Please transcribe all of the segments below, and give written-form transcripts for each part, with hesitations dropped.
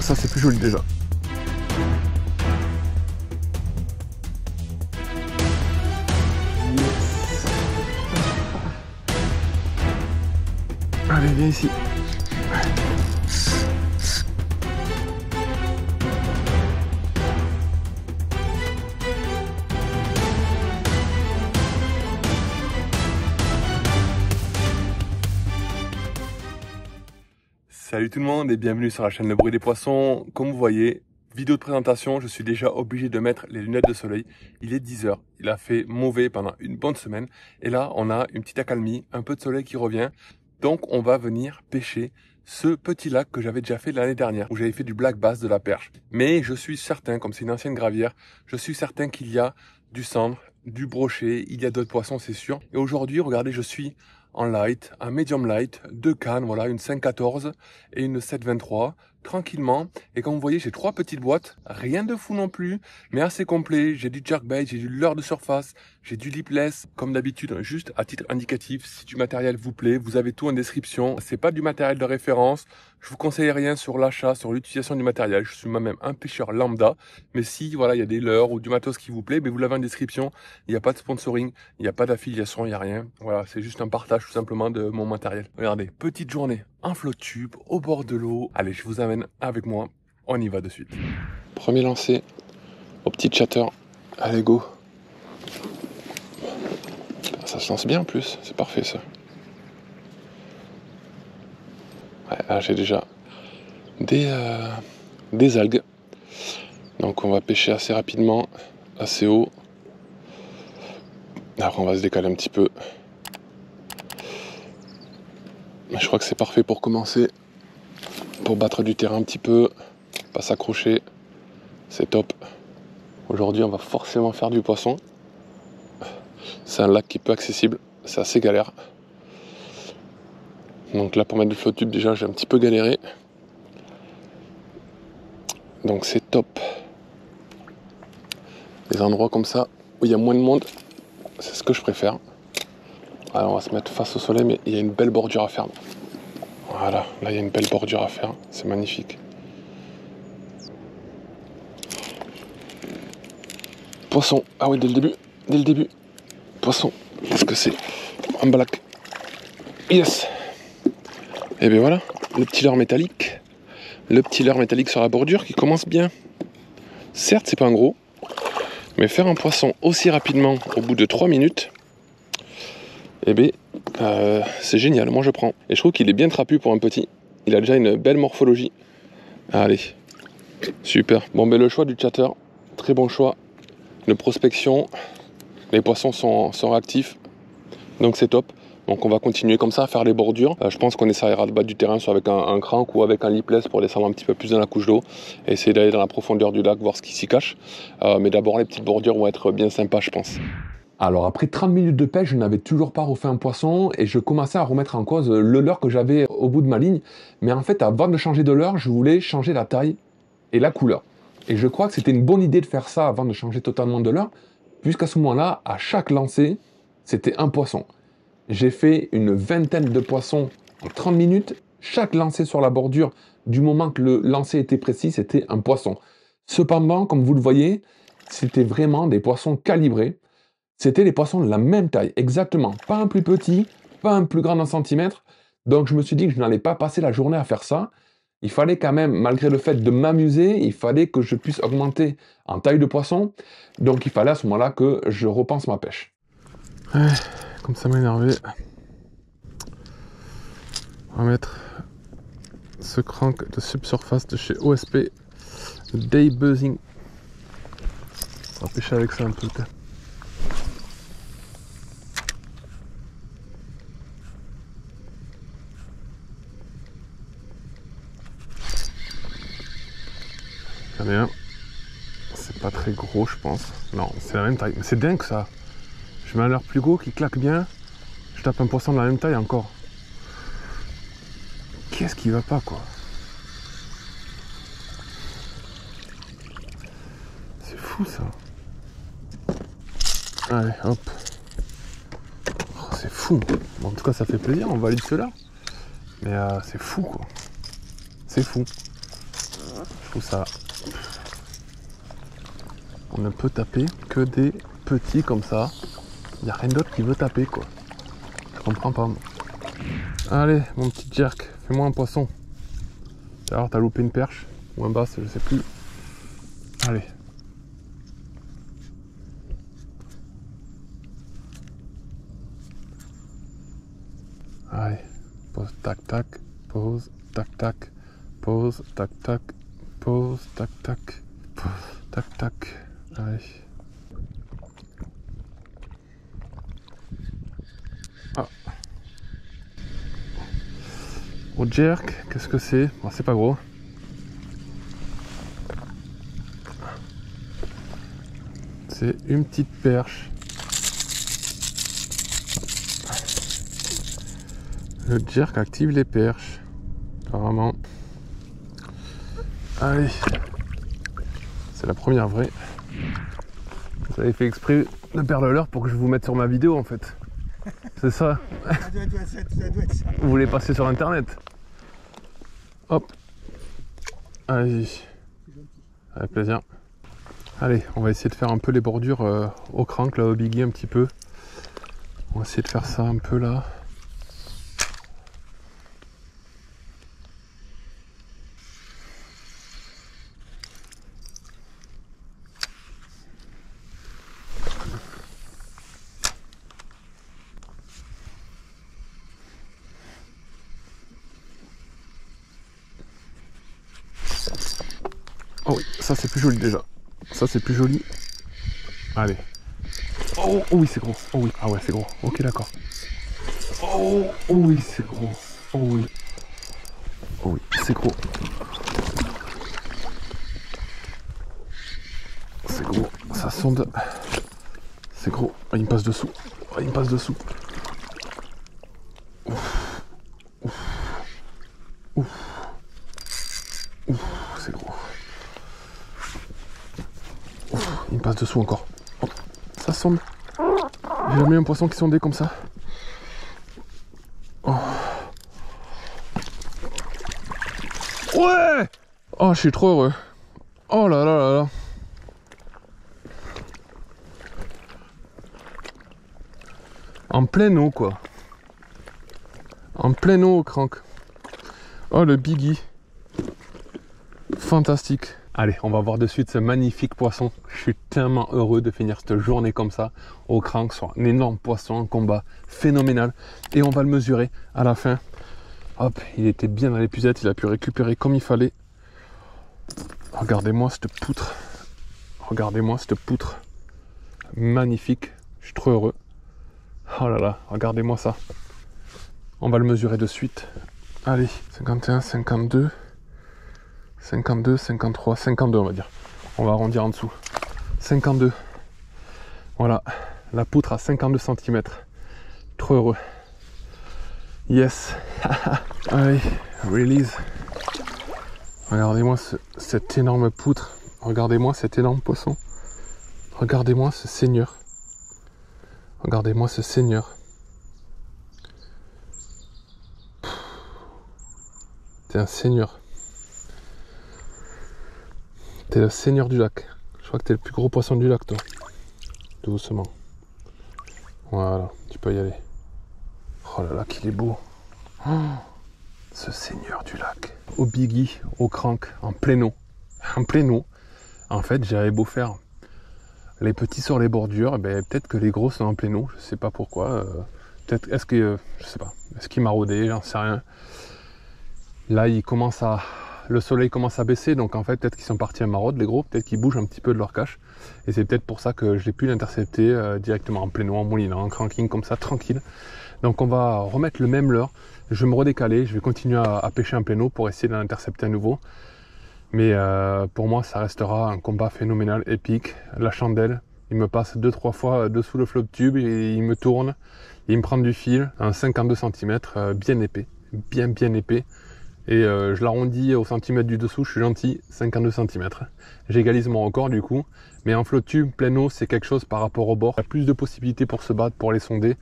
Ça c'est plus joli déjà. Yes. Allez, viens ici. Salut tout le monde et bienvenue sur la chaîne Le Bruit des Poissons. Comme vous voyez, vidéo de présentation, je suis déjà obligé de mettre les lunettes de soleil. Il est 10 h, il a fait mauvais pendant une bonne semaine. Et là, on a une petite accalmie, un peu de soleil qui revient. Donc, on va venir pêcher ce petit lac que j'avais déjà fait l'année dernière, où j'avais fait du black bass, de la perche. Mais je suis certain, comme c'est une ancienne gravière, je suis certain qu'il y a du cendre, du brochet, il y a d'autres poissons, c'est sûr. Et aujourd'hui, regardez, je suis en light, un medium light, deux cannes, voilà, une 5,14 et une 7,23, tranquillement. Et comme vous voyez, j'ai 3 petites boîtes, rien de fou non plus, mais assez complet. J'ai du jerkbait, j'ai du leurre de surface, j'ai du lipless, comme d'habitude, juste à titre indicatif. Si du matériel vous plaît, vous avez tout en description. C'est pas du matériel de référence. Je vous conseille rien sur l'achat, sur l'utilisation du matériel. Je suis moi-même un pêcheur lambda, mais si voilà, il y a des leurres ou du matos qui vous plaît, mais vous l'avez en description. Il n'y a pas de sponsoring, il n'y a pas d'affiliation, il n'y a rien. Voilà, c'est juste un partage tout simplement de mon matériel. Regardez, petite journée en flot tube, au bord de l'eau. Allez, je vous amène avec moi. On y va de suite. Premier lancé au petit chatter. Allez, go. Ça se lance bien en plus, c'est parfait ça. Ouais, là j'ai déjà des algues. Donc on va pêcher assez rapidement, assez haut. Après on va se décaler un petit peu. Mais je crois que c'est parfait pour commencer. Pour battre du terrain un petit peu, pas s'accrocher. C'est top. Aujourd'hui on va forcément faire du poisson. C'est un lac qui est peu accessible, c'est assez galère. Donc là pour mettre du flow tube déjà j'ai un petit peu galéré. Donc c'est top. Les endroits comme ça où il y a moins de monde, c'est ce que je préfère. Alors on va se mettre face au soleil, mais il y a une belle bordure à faire. Voilà, là il y a une belle bordure à faire, c'est magnifique. Poisson, ah oui dès le début. Poisson, qu'est-ce que c'est? Un black. Yes. Et bien voilà, le petit leurre métallique. Le petit leurre métallique sur la bordure qui commence bien. Certes c'est pas un gros, mais faire un poisson aussi rapidement au bout de 3 minutes, eh bien, c'est génial, moi je prends. Et je trouve qu'il est bien trapu pour un petit. Il a déjà une belle morphologie. Allez, super. Bon, ben le choix du chatter, très bon choix. De prospection, les poissons sont réactifs, donc c'est top. Donc on va continuer comme ça à faire les bordures. Je pense qu'on essaiera de battre du terrain soit avec un crank ou avec un lipless pour descendre un petit peu plus dans la couche d'eau. Et essayer d'aller dans la profondeur du lac, voir ce qui s'y cache. Mais d'abord les petites bordures vont être bien sympas je pense. Alors après 30 minutes de pêche, je n'avais toujours pas refait un poisson et je commençais à remettre en cause le leurre que j'avais au bout de ma ligne. Mais en fait, avant de changer de leurre, je voulais changer la taille et la couleur. Et je crois que c'était une bonne idée de faire ça avant de changer totalement de leurre, puisqu'à ce moment-là, à chaque lancer, c'était un poisson. J'ai fait une vingtaine de poissons en 30 minutes. Chaque lancer sur la bordure, du moment que le lancer était précis, c'était un poisson. Cependant, comme vous le voyez, c'était vraiment des poissons calibrés. C'était les poissons de la même taille, exactement. Pas un plus petit, pas un plus grand d'un centimètre. Donc je me suis dit que je n'allais pas passer la journée à faire ça. Il fallait quand même, malgré le fait de m'amuser, il fallait que je puisse augmenter en taille de poisson. Donc il fallait à ce moment-là que je repense ma pêche. Ouais, comme ça m'a énervé. On va mettre ce crank de subsurface de chez OSP. Day Buzzing. On va pêcher avec ça un peu. Bien. C'est pas très gros je pense. Non, c'est la même taille. Mais c'est dingue ça. Je mets un leurre plus gros qui claque bien. Je tape un poisson de la même taille encore. Qu'est-ce qui va pas quoi? C'est fou ça. Allez hop. Oh, c'est fou. Bon, en tout cas ça fait plaisir, on valide cela. Mais c'est fou quoi. C'est fou. tout ça. On ne peut taper que des petits comme ça. Il n'y a rien d'autre qui veut taper quoi. Je comprends pas moi. Allez mon petit jerk, fais-moi un poisson. Alors t'as loupé une perche ou un basse, je sais plus. Allez. Allez, pause, tac, tac, pause, tac, tac, pause, tac, tac, pause, tac, tac, pause, tac, tac. Allez. Ah. Au jerk, qu'est-ce que c'est? Bon, c'est pas gros. C'est une petite perche. Le jerk active les perches, apparemment. Allez, c'est la première vraie. Vous avez fait exprès de perdre l'heure pour que je vous mette sur ma vidéo en fait. C'est ça. Ça doit être ça. Vous voulez passer sur internet? Hop. Allez. Avec plaisir. Allez, on va essayer de faire un peu les bordures au crank, là, au biggie un petit peu. On va essayer de faire ça un peu là. Oh oui, ça c'est plus joli déjà. Ça c'est plus joli. Allez. Oh, oh oui c'est gros. Oh oui. Ah ouais c'est gros. Ok d'accord. Oh, oh oui c'est gros. Oh oui. Oh oui c'est gros. C'est gros. Ça sonde. C'est gros. Oh, il me passe dessous. Oh, il me passe dessous. Ouf. Ouf. Ouf. Ouf. C'est gros. Il me passe dessous encore. Oh, ça sonde. J'ai jamais eu un poisson qui sondait comme ça. Oh. Ouais. Oh, je suis trop heureux. Oh là là là là. En pleine eau quoi. En pleine eau au crank. Oh le biggie. Fantastique. Allez, on va voir de suite ce magnifique poisson. Je suis tellement heureux de finir cette journée comme ça, au crank, sur un énorme poisson, un combat phénoménal. Et on va le mesurer à la fin. Hop, il était bien dans l'épuisette, il a pu récupérer comme il fallait. Regardez-moi cette poutre. Regardez-moi cette poutre. Magnifique. Je suis trop heureux. Oh là là, regardez-moi ça. On va le mesurer de suite. Allez, 51, 52... 52, 53, 52 on va dire. On va arrondir en dessous. 52. Voilà, la poutre à 52 cm. Trop heureux. Yes. Allez, release. Regardez-moi cette énorme poutre. Regardez-moi cet énorme poisson. Regardez-moi ce seigneur. Regardez-moi ce seigneur. C'est un seigneur. T'es le seigneur du lac. Je crois que t'es le plus gros poisson du lac, toi. Doucement. Voilà, tu peux y aller. Oh là là, qu'il est beau. Oh, ce seigneur du lac. Au biggie, au crank, en pleine eau. En pleine eau. En fait, j'avais beau faire les petits sur les bordures, ben, peut-être que les gros sont en pleine eau. Je sais pas pourquoi. Peut-être, est-ce que, je sais pas. Est-ce qu'ils maraudaient, j'en sais rien. Là, le soleil commence à baisser, donc en fait peut-être qu'ils sont partis à maraude les gros, peut-être qu'ils bougent un petit peu de leur cache, et c'est peut-être pour ça que je l'ai pu l'intercepter directement en pleine eau, en moulinant, en cranking comme ça, tranquille. Donc on va remettre le même leurre, je vais me redécaler, je vais continuer à pêcher en pleine eau pour essayer de l'intercepter à nouveau, mais pour moi ça restera un combat phénoménal, épique. La chandelle, il me passe 2-3 fois dessous le flop tube, et il me tourne, il me prend du fil, un 52 cm, bien épais, bien épais. Et je l'arrondis au centimètre du dessous, je suis gentil, 52 cm. J'égalise mon record du coup, mais en flotte tube, pleine eau, c'est quelque chose par rapport au bord. Il y a plus de possibilités pour se battre, pour les sonder.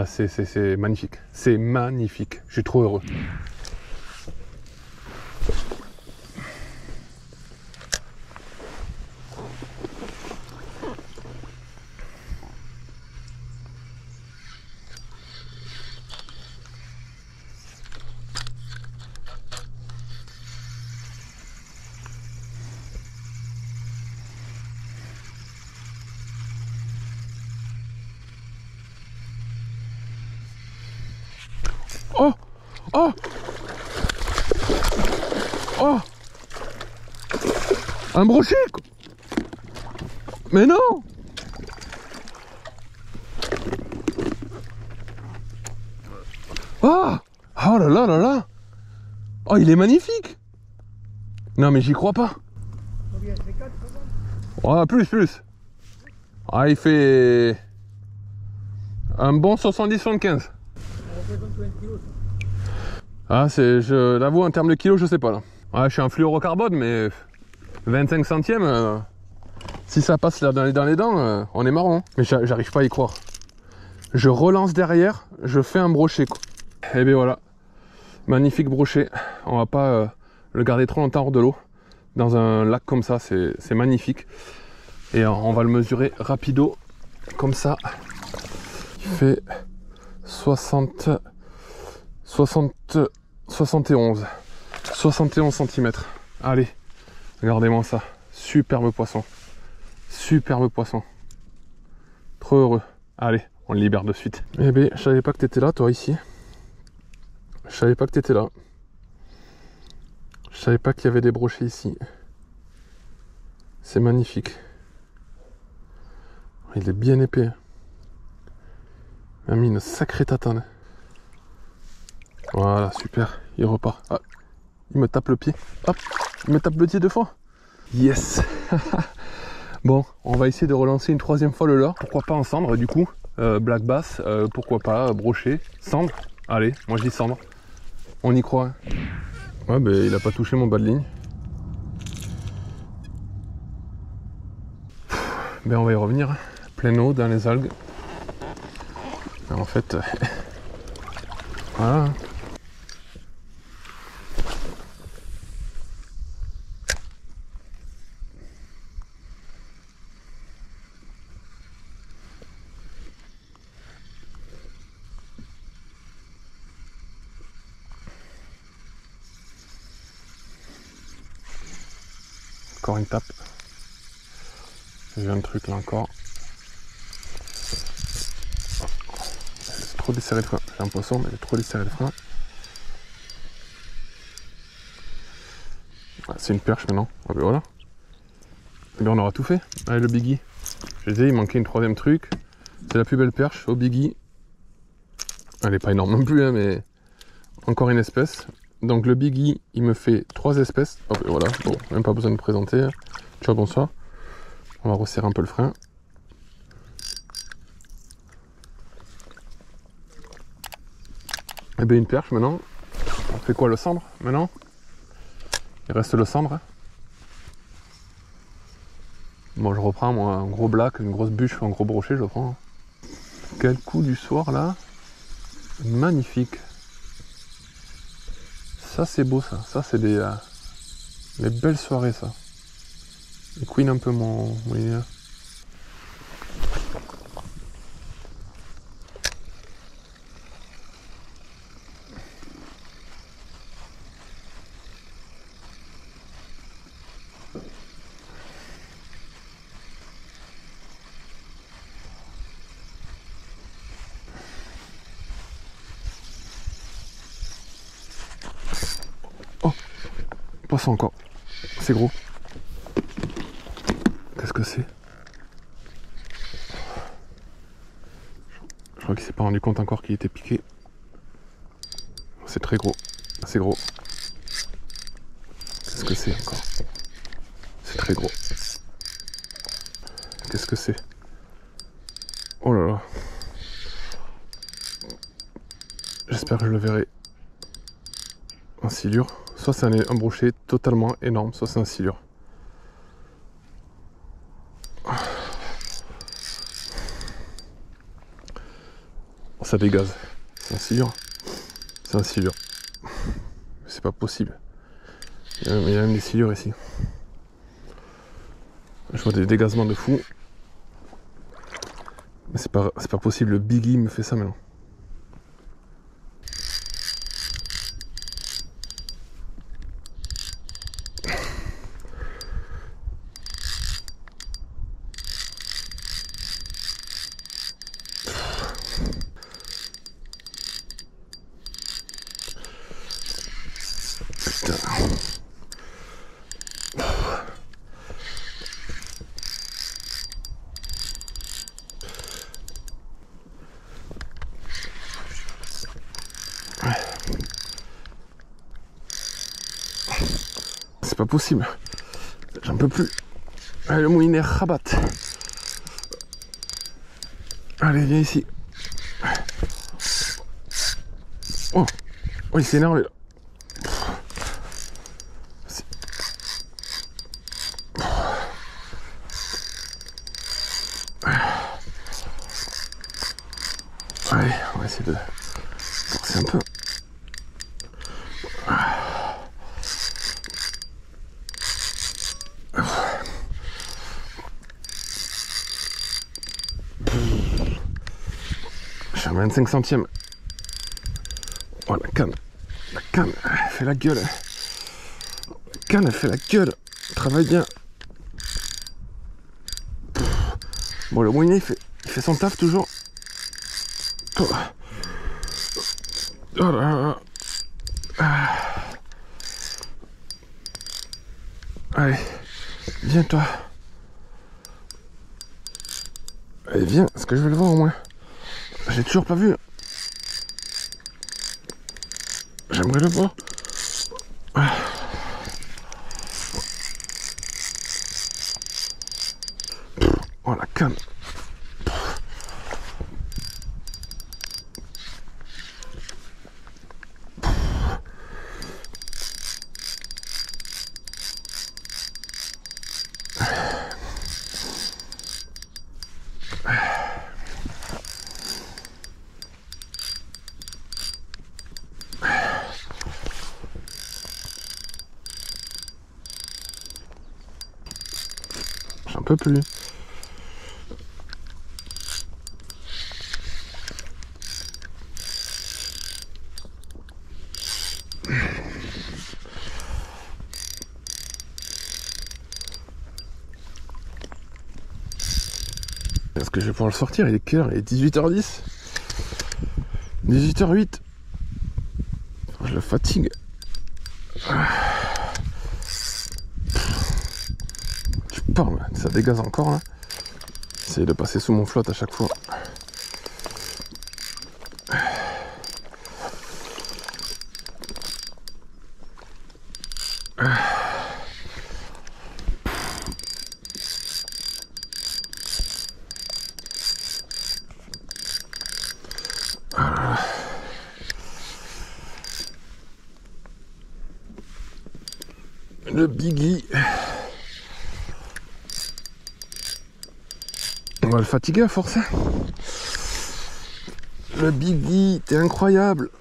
C'est magnifique, c'est magnifique, je suis trop heureux. Oh! Oh! Oh! Un brochet, quoi. Mais non! Ah! Oh là là là là! Oh, il est magnifique! Non, mais j'y crois pas. Combien? C'est 4, Ouais, plus. Ah, il fait un bon 70-75. ça représente combien de kilos, ça? Ah, je l'avoue, en termes de kilos, je sais pas là. Ouais, je suis un fluorocarbone, mais 25 centièmes, si ça passe là dans les dents, on est marrant. Mais j'arrive pas à y croire. Je relance derrière, je fais un brochet, quoi. Et bien voilà, magnifique brochet. On va pas le garder trop longtemps hors de l'eau. Dans un lac comme ça, c'est magnifique. Et on va le mesurer rapido, comme ça. Il fait 71 cm. Allez, regardez-moi ça. Superbe poisson. Superbe poisson. Trop heureux. Allez, on le libère de suite. Eh bien, je savais pas que t'étais là, toi, ici. Je savais pas que t'étais là. Je savais pas qu'il y avait des brochets ici. C'est magnifique. Il est bien épais. Il a mis une sacrée tatane. Voilà, super. Il repart. Ah, il me tape le pied. Hop, il me tape le pied 2 fois. Yes. Bon, on va essayer de relancer une 3e fois le leurre. Pourquoi pas en cendre, du coup. Black bass, pourquoi pas, brochet, cendre. Allez, moi je dis cendre. On y croit. Ouais, ben il a pas touché mon bas de ligne. Ben on va y revenir. Pleine eau dans les algues. En fait, voilà. Encore une tape. J'ai un truc là encore. J'ai trop desserré le frein. J'ai un poisson, mais j'ai trop desserré le frein. Ah, c'est une perche maintenant. Ah ben voilà. Et bien on aura tout fait. Allez, le biggie. Je disais, il manquait une 3e truc. C'est la plus belle perche au biggie. Elle est pas énorme non plus, hein, mais encore une espèce. Donc le biggie, il me fait 3 espèces. Oh, ben voilà, bon, même pas besoin de présenter. Ciao, bonsoir. On va resserrer un peu le frein. Et bien une perche maintenant. On fait quoi, le cendre maintenant? Il reste le cendre. Bon, je reprends moi un gros black, une grosse bûche, un gros brochet, je le prends. Quel coup du soir là. Magnifique. Ça c'est beau ça. Ça c'est des belles soirées ça. Il queen un peu mon idée. Oh, poisson encore. C'est gros. Qu'est-ce que c'est? Je crois qu'il s'est pas rendu compte encore qu'il était piqué. C'est très gros. C'est gros. Qu'est-ce que c'est encore? C'est très gros. Qu'est-ce que c'est? Oh là là. J'espère que je le verrai en silure. Soit c'est un brochet totalement énorme, soit c'est un silure. Ça dégaze. C'est un silure. C'est un silure. C'est pas possible. Il y a même des silures ici. Je vois des dégazements de fou. Mais c'est pas possible. Le biggie me fait ça maintenant. C'est pas possible. J'en peux plus. Allez, le moulinet rabat. Allez, viens ici. Oh, il s'est énervé là. Allez, on va essayer de forcer un peu. Je suis à 25 centièmes. Oh la canne, elle fait la gueule. La canne, elle fait la gueule. Travaille bien. Bon, le moulinet, il fait son taf toujours. Oh, oh là là. Allez, viens toi. Allez, viens, est-ce que je vais le voir au moins? J'ai toujours pas vu. J'aimerais le voir. Oh la canne. J'en peux plus. Est-ce que je vais pouvoir le sortir? Il est quelle heure? Il est 18h10. 18h08. Je le fatigue. Tu parles, ça dégaze encore là. J'essaie de passer sous mon flotte à chaque fois. Le Biggie. On va le fatiguer à force. Le Biggie, t'es incroyable.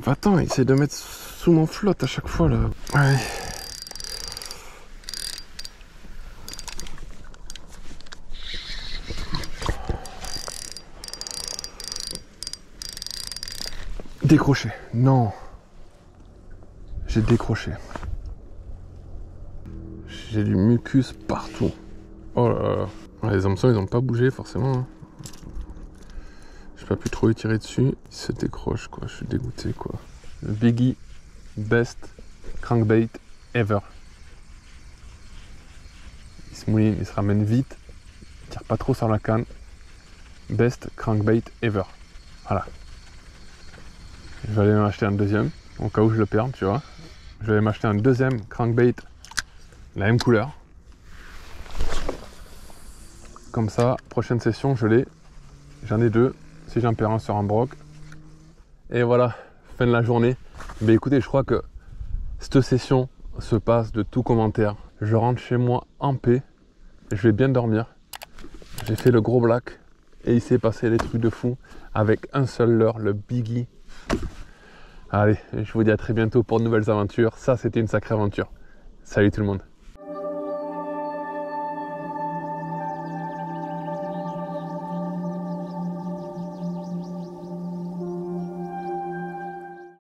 Va-t'en, il essaie de mettre sous mon flotte à chaque fois là. Ouais. Décroché. Non. J'ai décroché. J'ai du mucus partout. Oh là là. Ouais, les hameçons, ils n'ont pas bougé forcément. Hein. J'ai pas pu trop y tirer dessus. Il se décroche quoi. Je suis dégoûté quoi. Le Biggie best crankbait ever. Il se mouline, il se ramène vite. Il tire pas trop sur la canne. Best crankbait ever. Voilà. Je vais aller m'acheter un deuxième, au cas où je le perds, tu vois. Je vais aller m'acheter un deuxième crankbait, la même couleur. Comme ça, prochaine session, je l'ai. J'en ai deux, si j'en perds un sur un broc. Et voilà, fin de la journée. Mais écoutez, je crois que cette session se passe de tout commentaire. Je rentre chez moi en paix, je vais bien dormir. J'ai fait le gros black et il s'est passé des trucs de fou avec un seul leurre, le Biggie. Allez, je vous dis à très bientôt pour de nouvelles aventures. Ça, c'était une sacrée aventure. Salut tout le monde.